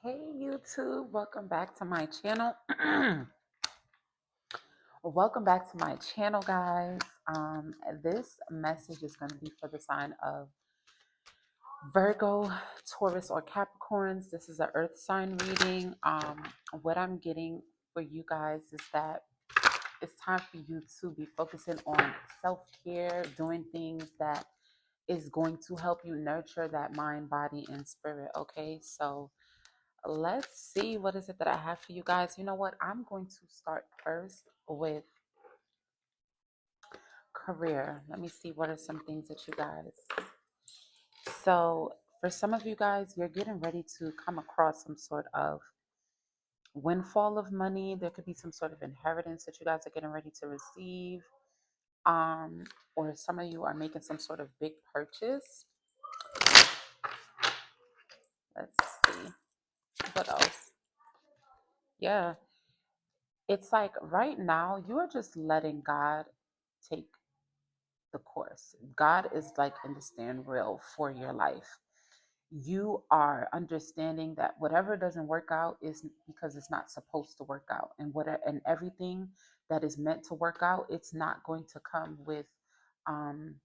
Hey YouTube, welcome back to my channel. Welcome back to my channel, guys. This message is going to be for the sign of Virgo, Taurus, or Capricorns. This is an earth sign reading. What I'm getting for you guys is that it's time for you to be focusing on self-care, doing things that is going to help you nurture that mind, body, and spirit. Okay, so let's see, what is it that I have for you guys. You know what? I'm going to start first with career. Let me see, what are some things that you guys. So, for some of you guys, you're getting ready to come across some sort of windfall of money. There could be some sort of inheritance that you guys are getting ready to receive. Um, or some of you are making some sort of big purchase. Let's see. What else? Yeah. It's like right now you are just letting God take the course. God is like in the stand rail for your life. You are understanding that whatever doesn't work out is because it's not supposed to work out, and everything that is meant to work out, it's not going to come with, um,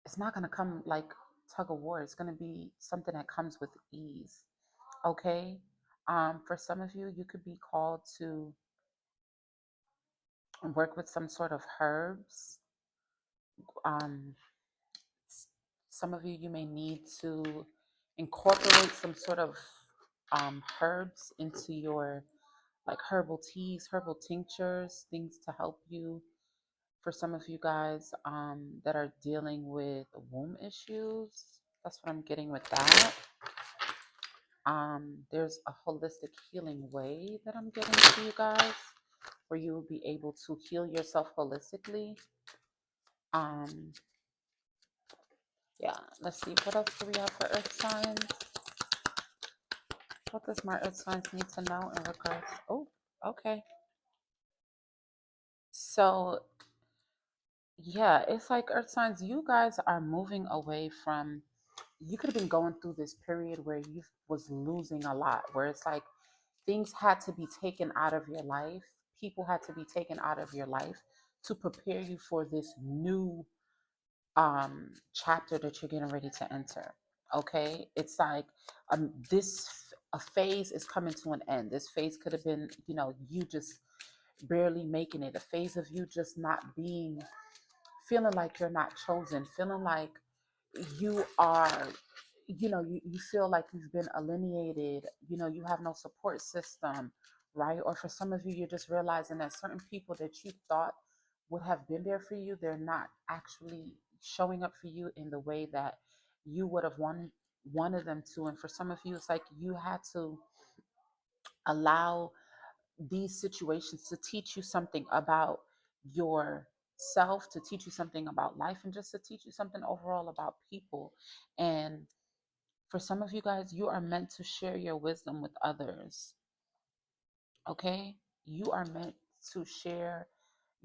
it's not going to come like tug of war. It's going to be something that comes with ease. Okay. For some of you, you could be called to work with some sort of herbs. Um, some of you, you may need to incorporate some sort of herbs into your, like, herbal teas, herbal tinctures, things to help you. For some of you guys that are dealing with womb issues, that's what I'm getting with that. There's a holistic healing way that I'm getting to you guys, where you will be able to heal yourself holistically. Um, yeah, let's see, what else do we have for earth signs? What does my earth signs need to know in regards? Oh, okay. So, yeah, it's like earth signs, you guys are moving away from, you could have been going through this period where you was losing a lot, where it's like things had to be taken out of your life. People had to be taken out of your life to prepare you for this new chapter that you're getting ready to enter. Okay, it's like a phase is coming to an end. This phase could have been, you just barely making it, a phase of you just not being, feeling like you're not chosen, feeling like you are, you feel like you've been alienated, you have no support system, right? Or for some of you, you're just realizing that certain people that you thought would have been there for you, they're not actually showing up for you in the way that you would have wanted them to. And for some of you, it's like you had to allow these situations to teach you something about yourself, to teach you something about life, and just to teach you something overall about people. And for some of you guys, you are meant to share your wisdom with others. Okay? You are meant to share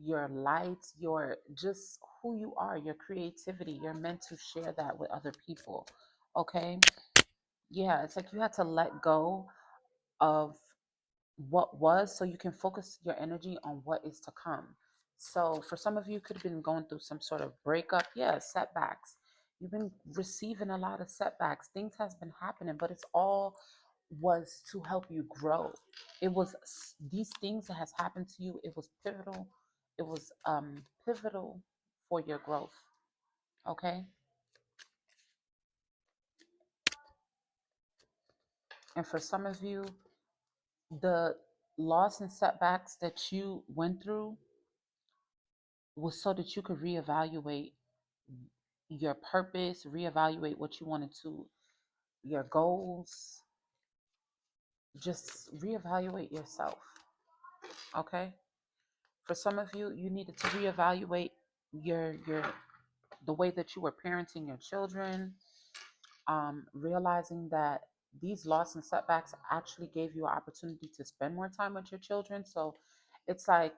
your light, your just who you are, your creativity. You're meant to share that with other people. Okay? Yeah, it's like you had to let go of what was so you can focus your energy on what is to come. So for some of you, could have been going through some sort of breakup, yeah, setbacks. You've been receiving a lot of setbacks. Things has been happening, but it's all was to help you grow. It was these things that has happened to you, it was pivotal. It was pivotal for your growth. Okay? And for some of you, the loss and setbacks that you went through was so that you could reevaluate your purpose, reevaluate what you wanted to, your goals, just reevaluate yourself. Okay? For some of you, you needed to reevaluate your the way that you were parenting your children, realizing that these loss and setbacks actually gave you an opportunity to spend more time with your children. So it's like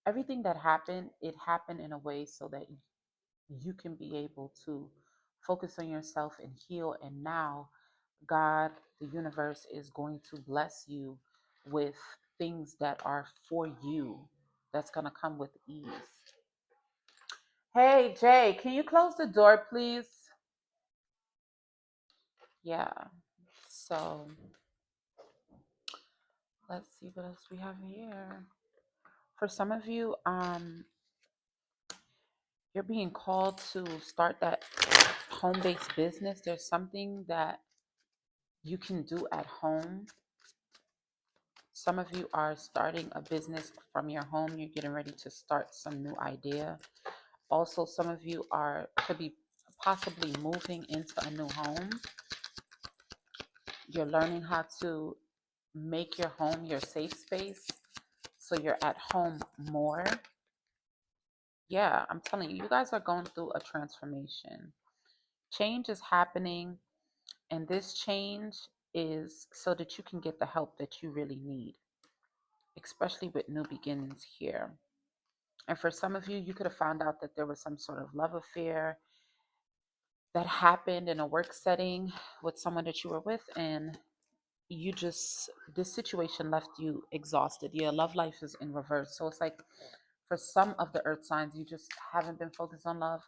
everything that happened, it happened in a way so that you can be able to focus on yourself and heal. And now God, the universe is going to bless you with things that are for you, that's going to come with ease. Hey, Jay, can you close the door, please? Yeah. So let's see what else we have here. For some of you, you're being called to start that home-based business. There's something that you can do at home. Some of you are starting a business from your home. You're getting ready to start some new idea. Also, some of you could be possibly moving into a new home. You're learning how to make your home your safe space, so you're at home more. Yeah, I'm telling you, you guys are going through a transformation. Change is happening, and this change is so that you can get the help that you really need, especially with new beginnings here. And for some of you, you could have found out that there was some sort of love affair that happened in a work setting with someone that you were with, and this situation left you exhausted. Your love life is in reverse. So it's like for some of the earth signs, you just haven't been focused on love.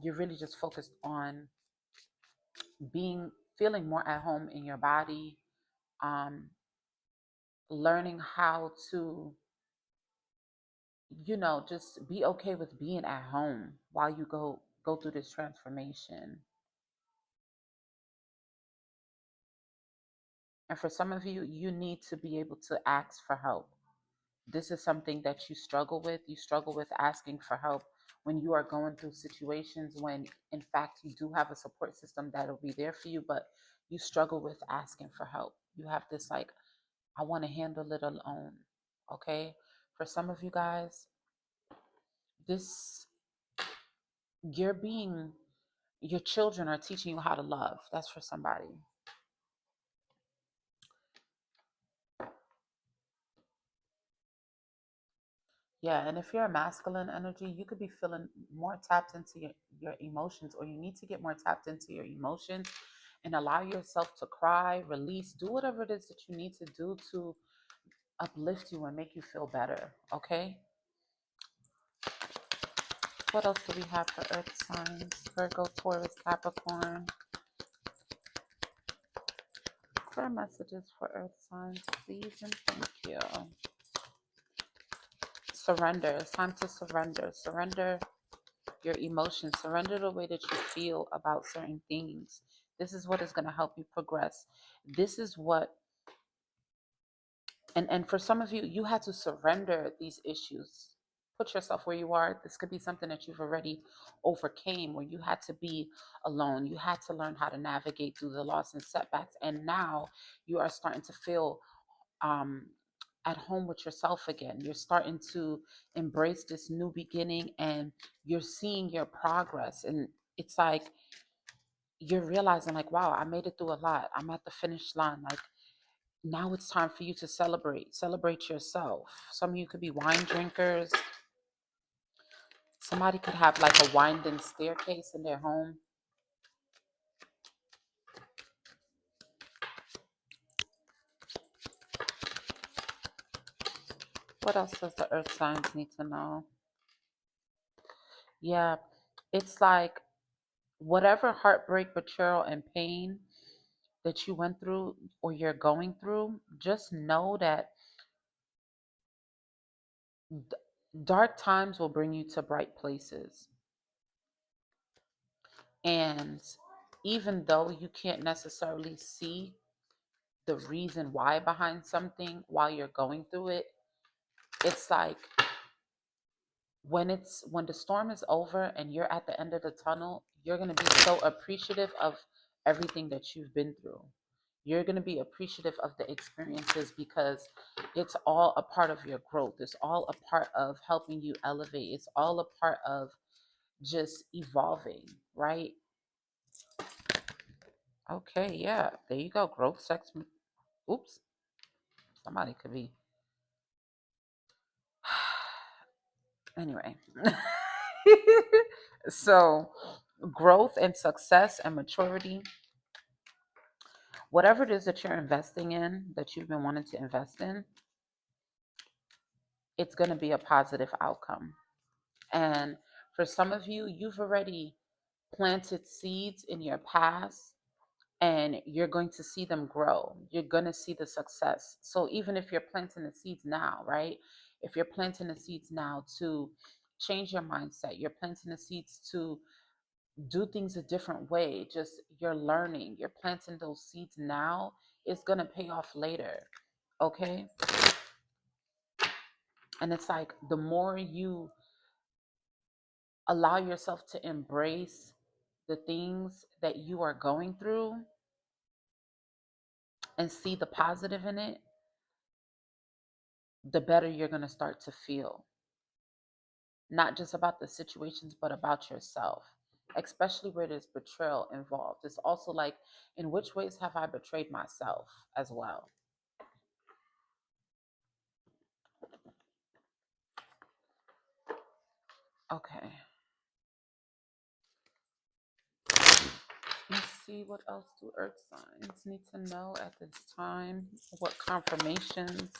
You're really just focused on feeling more at home in your body, um, learning how to, just be okay with being at home while you go through this transformation. And for some of you, you need to be able to ask for help. This is something that you struggle with. You struggle with asking for help when you are going through situations when, in fact, you do have a support system that'll be there for you, but you struggle with asking for help. You have this, like, I want to handle it alone. Okay? For some of you guys, this, your children are teaching you how to love. That's for somebody. Yeah, and if you're a masculine energy, you could be feeling more tapped into your emotions, or you need to get more tapped into your emotions and allow yourself to cry, release, do whatever it is that you need to do to uplift you and make you feel better. Okay? What else do we have for earth signs? Virgo, Taurus, Capricorn. Clear messages for earth signs, please, and thank you. Surrender. It's time to surrender. Surrender your emotions. Surrender the way that you feel about certain things. This is what is going to help you progress. This is what, and for some of you, you had to surrender these issues. Put yourself where you are. This could be something that you've already overcame, where you had to be alone. You had to learn how to navigate through the loss and setbacks. And now you are starting to feel um, at home with yourself again. You're starting to embrace this new beginning, and you're seeing your progress. And it's like you're realizing, like, wow, I made it through a lot. I'm at the finish line. Like, now it's time for you to celebrate yourself. Some of you could be wine drinkers. Somebody could have like a winding staircase in their home. What else does the earth signs need to know? Yeah, it's like whatever heartbreak, betrayal, and pain that you went through or you're going through, just know that dark times will bring you to bright places. And even though you can't necessarily see the reason why behind something while you're going through it, it's like when the storm is over and you're at the end of the tunnel, you're going to be so appreciative of everything that you've been through. You're going to be appreciative of the experiences, because it's all a part of your growth. It's all a part of helping you elevate. It's all a part of just evolving, right? Okay, yeah, there you go. Growth, sex. Oops, somebody could be. Anyway. So, growth and success and maturity Whatever it is that you're investing in, that you've been wanting to invest in, it's going to be a positive outcome. And for some of you, you've already planted seeds in your past and you're going to see them grow. You're going to see the success. So even if you're planting the seeds now, right? If you're planting the seeds now to change your mindset, you're planting the seeds to do things a different way, just you're learning, you're planting those seeds now, it's going to pay off later. Okay? And it's like the more you allow yourself to embrace the things that you are going through and see the positive in it, the better you're going to start to feel. Not just about the situations, but about yourself, especially where there's betrayal involved. It's also like, in which ways have I betrayed myself as well? Okay. Let's see, what else do earth signs need to know at this time? What confirmations?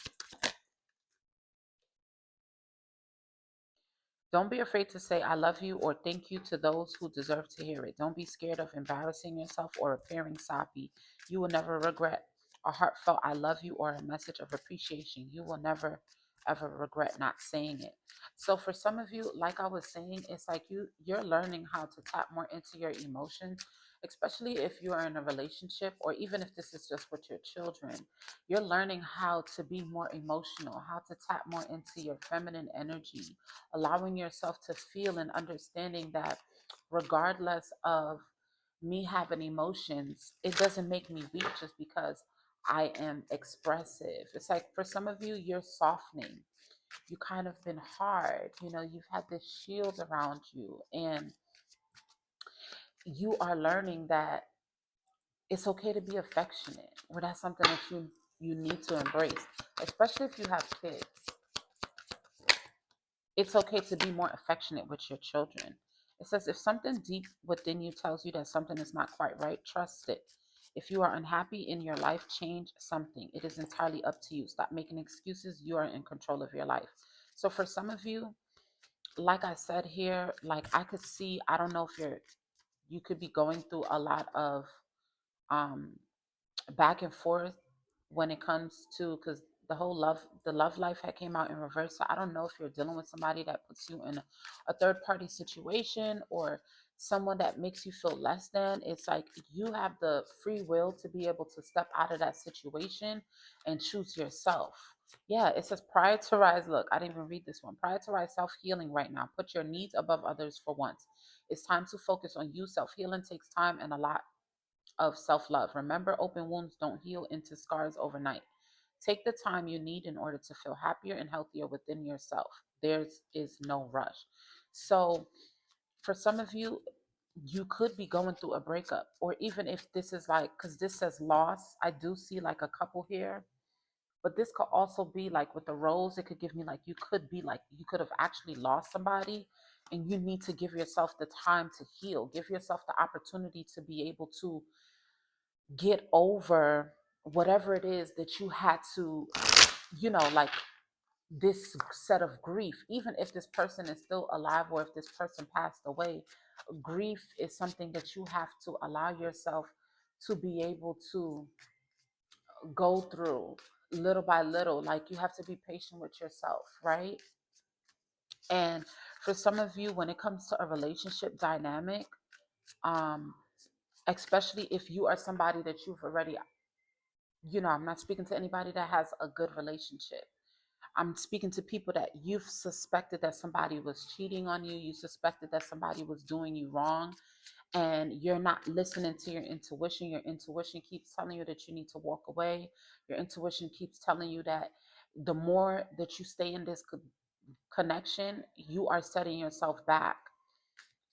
Don't be afraid to say I love you or thank you to those who deserve to hear it. Don't be scared of embarrassing yourself or appearing soppy. You will never regret a heartfelt I love you or a message of appreciation. You will never ever regret not saying it. So for some of you, like I was saying, it's like you're learning how to tap more into your emotions, especially if you are in a relationship or even if this is just with your children. You're learning how to be more emotional, how to tap more into your feminine energy, allowing yourself to feel and understanding that regardless of me having emotions, it doesn't make me weak just because I am expressive. It's like for some of you, you're softening. You kind of been hard. You've had this shield around you, and you are learning that it's okay to be affectionate. Well, that's something that you need to embrace, especially if you have kids. It's okay to be more affectionate with your children. It says if something deep within you tells you that something is not quite right, trust it. If you are unhappy in your life, change something. It is entirely up to you. Stop making excuses. You are in control of your life. So for some of you, like I said here, like I could see, I don't know if you could be going through a lot of um back and forth when it comes to, because the love life had came out in reverse. So I don't know if you're dealing with somebody that puts you in a third party situation or someone that makes you feel less than. It's like you have the free will to be able to step out of that situation and choose yourself. Yeah, it says prioritize. Look, I didn't even read this one. Prioritize self healing right now. Put your needs above others for once. It's time to focus on you. Self healing takes time and a lot of self love. Remember, open wounds don't heal into scars overnight. Take the time you need in order to feel happier and healthier within yourself. There is no rush. So, for some of you, you could be going through a breakup, or even if this is like, because this says loss, I do see like a couple here, but this could also be like with the rose, it could give me like you could have actually lost somebody and you need to give yourself the time to heal, give yourself the opportunity to be able to get over whatever it is that you had to, like this set of grief, even if this person is still alive or if this person passed away. Grief is something that you have to allow yourself to be able to go through little by little. Like you have to be patient with yourself, right? And for some of you, when it comes to a relationship dynamic, um, especially if you are somebody that you've already, I'm not speaking to anybody that has a good relationship. I'm speaking to people that you've suspected that somebody was cheating on you, you suspected that somebody was doing you wrong, and you're not listening to your intuition. Your intuition keeps telling you that you need to walk away. Your intuition keeps telling you that the more that you stay in this connection, you are setting yourself back,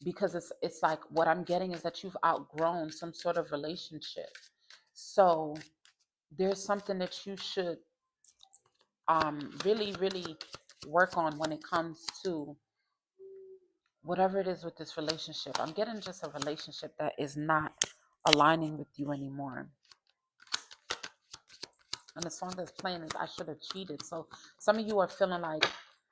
because it's like what I'm getting is that you've outgrown some sort of relationship. So there's something that you should really, really work on when it comes to whatever it is with this relationship. I'm getting just a relationship that is not aligning with you anymore. And the song that's playing is I Should Have Cheated. So some of you are feeling like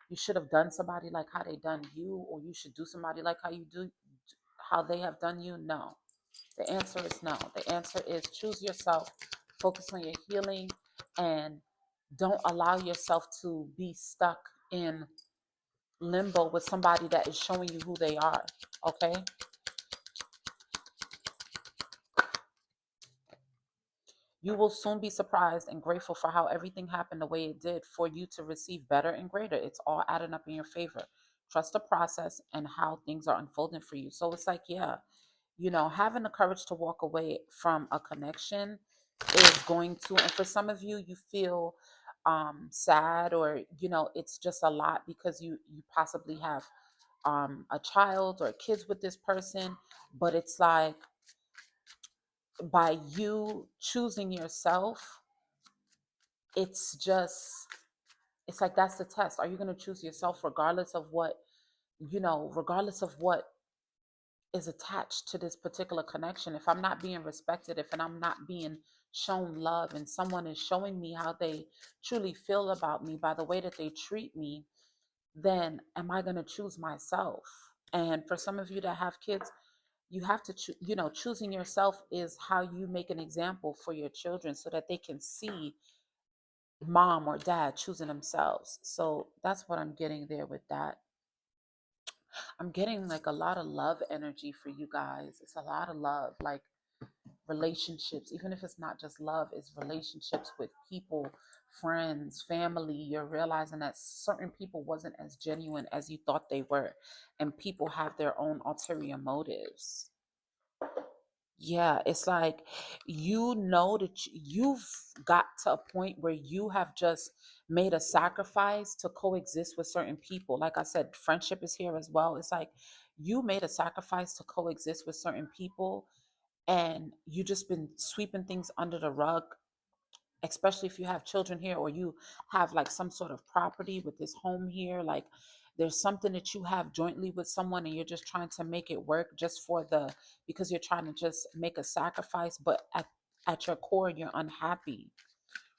you should have done somebody like how they done you, or you should do somebody like how they have done you. No. The answer is no. The answer is choose yourself, focus on your healing, and don't allow yourself to be stuck in limbo with somebody that is showing you who they are. Okay? You will soon be surprised and grateful for how everything happened the way it did for you to receive better and greater. It's all adding up in your favor. Trust the process and how things are unfolding for you. So it's like, yeah, having the courage to walk away from a connection is going to, and for some of you, you feel sad, or it's just a lot because you possibly have a child or kids with this person. But it's like, by you choosing yourself, it's just, it's like that's the test. Are you going to choose yourself regardless of what is attached to this particular connection? If I'm not being respected, if and I'm not being shown love, and someone is showing me how they truly feel about me by the way that they treat me, then am I going to choose myself? And for some of you that have kids, you have to choosing yourself is how you make an example for your children so that they can see mom or dad choosing themselves. So that's what I'm getting there with that. I'm getting like a lot of love energy for you guys. It's a lot of love, like relationships, even if it's not just love, it's relationships with people, friends, family. You're realizing that certain people wasn't as genuine as you thought they were, and people have their own ulterior motives. Yeah, it's like that you've got to a point where you have just made a sacrifice to coexist with certain people. Like I said, friendship is here as well. It's like you made a sacrifice to coexist with certain people, and you just been sweeping things under the rug, especially if you have children here, or you have like some sort of property with this home here. Like there's something that you have jointly with someone, and you're just trying to make it work just because you're trying to just make a sacrifice, but at your core you're unhappy.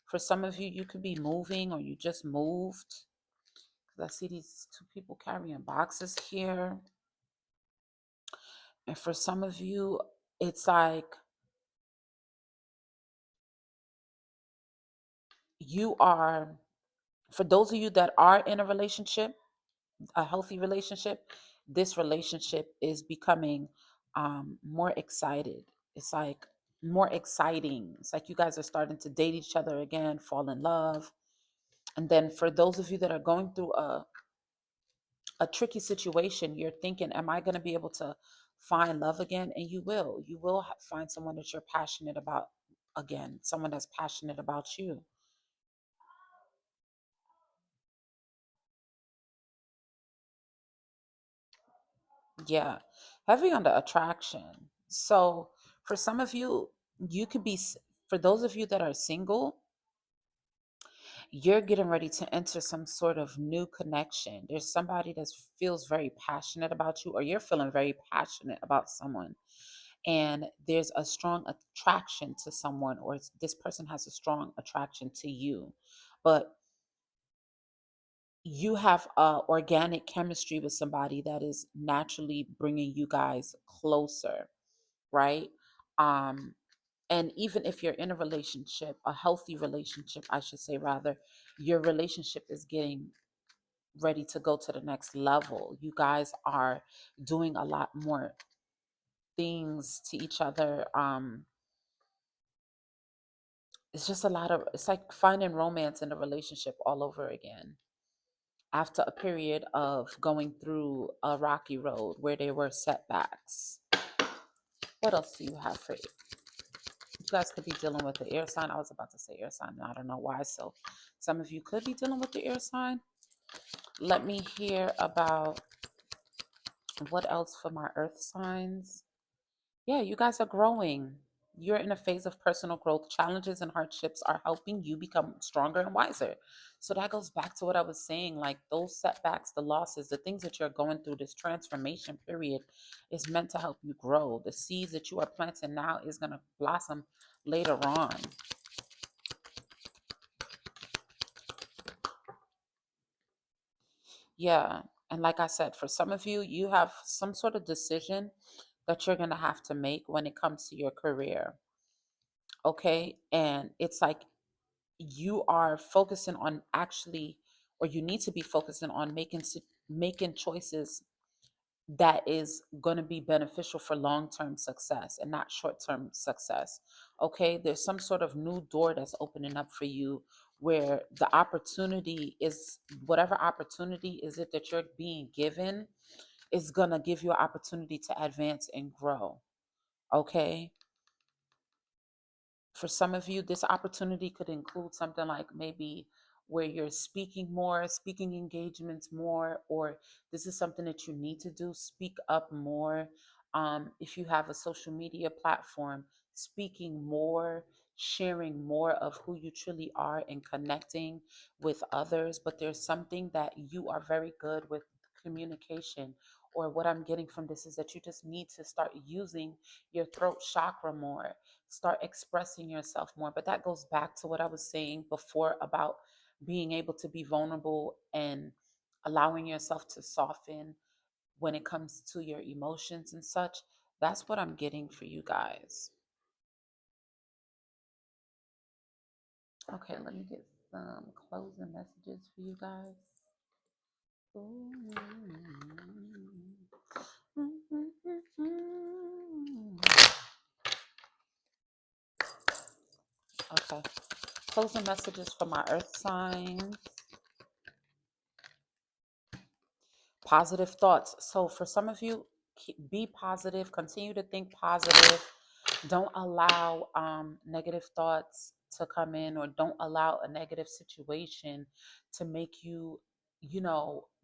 For some of you, you could be moving, or you just moved, because I see these two people carrying boxes here. And for some of you, it's like you are, for those of you that are in a relationship, a healthy relationship, this relationship is becoming more excited. It's like more exciting. It's like you guys are starting to date each other again, fall in love. And then for those of you that are going through a tricky situation, you're thinking, am I going to be able to find love again? And you will. You will find someone that you're passionate about again, someone that's passionate about you. Yeah, heavy on the attraction. So for some of you, you could be, for those of you that are single, you're getting ready to enter some sort of new connection. There's somebody that feels very passionate about you, or you're feeling very passionate about someone. And there's a strong attraction to someone, or this person has a strong attraction to you. But you have organic chemistry with somebody that is naturally bringing you guys closer, right? Um, and even if you're in a relationship, a healthy relationship, I should say, rather, your relationship is getting ready to go to the next level. You guys are doing a lot more things to each other. It's just it's like finding romance in a relationship all over again after a period of going through a rocky road where there were setbacks. What else do you have for you? You guys could be dealing with the air sign. I was about to say air sign, and I don't know why. So some of you could be dealing with the air sign. Let me hear about what else for my earth signs. Yeah, you guys are growing. You're in a phase of personal growth. Challenges and hardships are helping you become stronger and wiser. So that goes back to what I was saying, like those setbacks, the losses, the things that you're going through, this transformation period is meant to help you grow. The seeds that you are planting now is going to blossom later on. Yeah. And like I said, for some of you, you have some sort of decision that you're going to have to make when it comes to your career. Okay. And it's like you are focusing on actually, or you need to be focusing on making choices that is going to be beneficial for long-term success and not short-term success. Okay, there's some sort of new door that's opening up for you, where the opportunity is, whatever opportunity is it that you're being given, is going to give you an opportunity to advance and grow. Okay, for some of you, this opportunity could include something like maybe where you're speaking more, speaking engagements more, or this is something that you need to do, speak up more. If you have a social media platform, speaking more, sharing more of who you truly are, and connecting with others. But there's something that you are very good with, communication. Or what I'm getting from this is that you just need to start using your throat chakra more, start expressing yourself more. But that goes back to what I was saying before about being able to be vulnerable and allowing yourself to soften when it comes to your emotions and such. That's what I'm getting for you guys. Okay, let me get some closing messages for you guys. Okay, closing messages for my earth signs. Positive thoughts. So for some of you, be positive, continue to think positive. Don't allow negative thoughts to come in, or don't allow a negative situation to make you,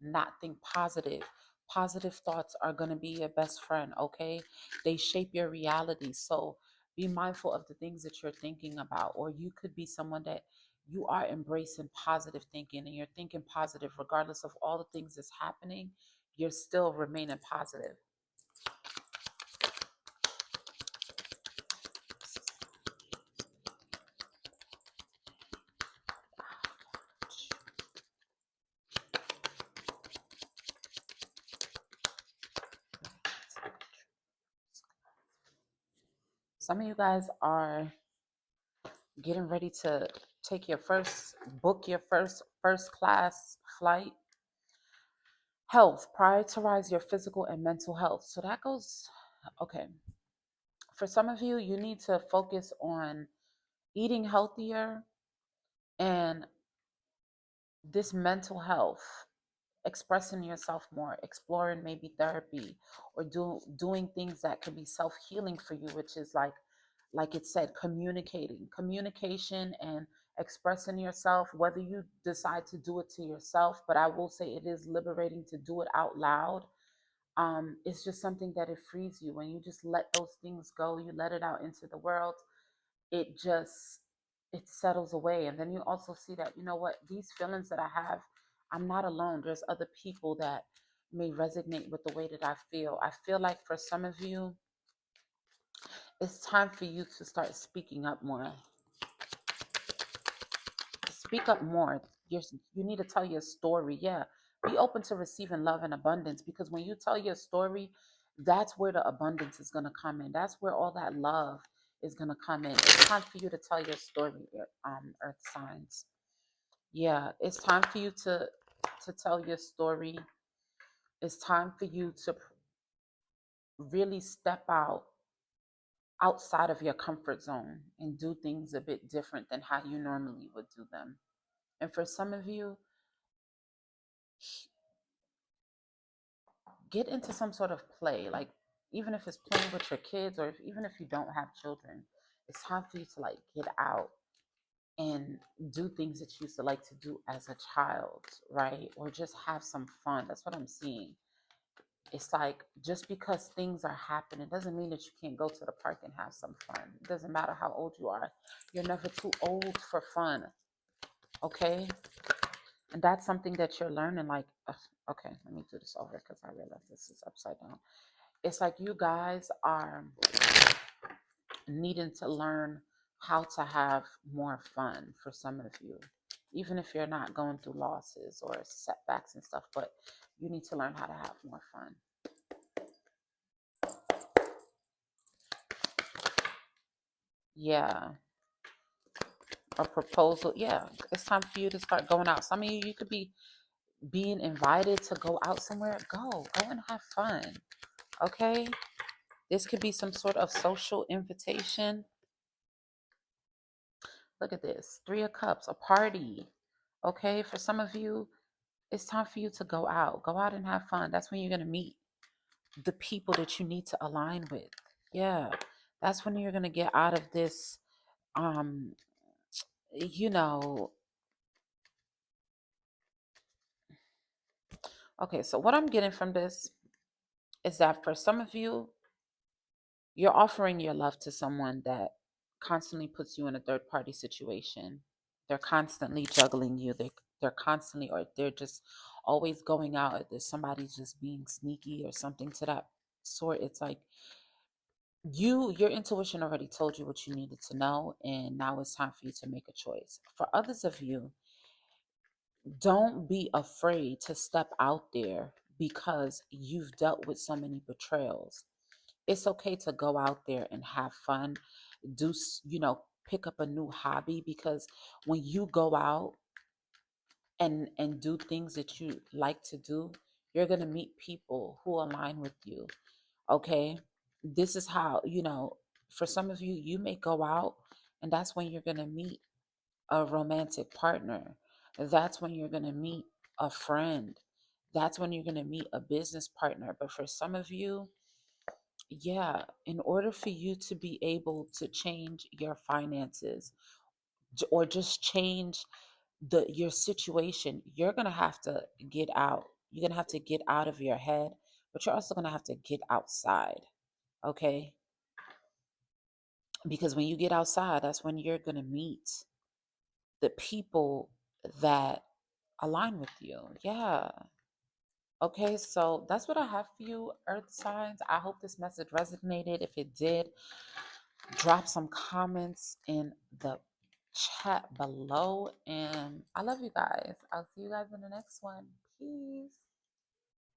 not think positive. Positive thoughts are going to be your best friend. Okay, they shape your reality. So be mindful of the things that you're thinking about. Or you could be someone that you are embracing positive thinking, and you're thinking positive regardless of all the things that's happening. You're still remaining positive. Some of you guys are getting ready to take your first book, your first class flight. Health, prioritize your physical and mental health. So that goes, okay. For some of you, you need to focus on eating healthier and this mental health, expressing yourself more, exploring maybe therapy, or doing things that can be self-healing for you, which is like it said, communication and expressing yourself, whether you decide to do it to yourself. But I will say it is liberating to do it out loud. It's just something that it frees you when you just let those things go, you let it out into the world. It just, it settles away. And then you also see that, you know what, these feelings that I have, I'm not alone. There's other people that may resonate with the way that I feel like for some of you, it's time for you to start speaking up more. Speak up more. You need to tell your story. Yeah, be open to receiving love and abundance, because when you tell your story, that's where the abundance is going to come in. That's where all that love is going to come in. It's time for you to tell your story, earth signs. Yeah, it's time for you to tell your story. It's time for you to really step outside of your comfort zone and do things a bit different than how you normally would do them. And for some of you, get into some sort of play, like even if it's playing with your kids, or even if you don't have children, it's time for you to like get out and do things that you used to like to do as a child, right? Or just have some fun. That's what I'm seeing. It's like, just because things are happening doesn't mean that you can't go to the park and have some fun. It doesn't matter how old you are. You're never too old for fun. Okay? And that's something that you're learning. Like, okay, let me do this over because I realize this is upside down. It's like you guys are needing to learn how to have more fun for some of you. even if you're not going through losses or setbacks and stuff, but you need to learn how to have more fun. Yeah. A proposal. Yeah. It's time for you to start going out. Some of you, you could be being invited to go out somewhere. Go and have fun. Okay. This could be some sort of social invitation. Look at this. 3 of Cups, a party. Okay. For some of you, it's time for you to go out. Go out and have fun. That's when you're going to meet the people that you need to align with. Yeah. That's when you're going to get out of this, um, you know. Okay. So, what I'm getting from this is that for some of you, you're offering your love to someone that constantly puts you in a third party situation. They're constantly juggling you. They're constantly, or they're just always going out. If there's somebody's just being sneaky or something to that sort. It's like your intuition already told you what you needed to know, and now it's time for you to make a choice. For others of you, don't be afraid to step out there because you've dealt with so many betrayals. It's okay to go out there and have fun, pick up a new hobby, because when you go out and do things that you like to do, you're going to meet people who align with you. Okay? This is how, for some of you, you may go out and that's when you're going to meet a romantic partner. That's when you're going to meet a friend. That's when you're going to meet a business partner. But for some of you, yeah, in order for you to be able to change your finances or just change your situation, you're going to have to get out. You're going to have to get out of your head, but you're also going to have to get outside, okay? Because when you get outside, that's when you're going to meet the people that align with you. Yeah. Okay, so that's what I have for you, Earth signs. I hope this message resonated. If it did, drop some comments in the chat below. And I love you guys. I'll see you guys in the next one. Peace.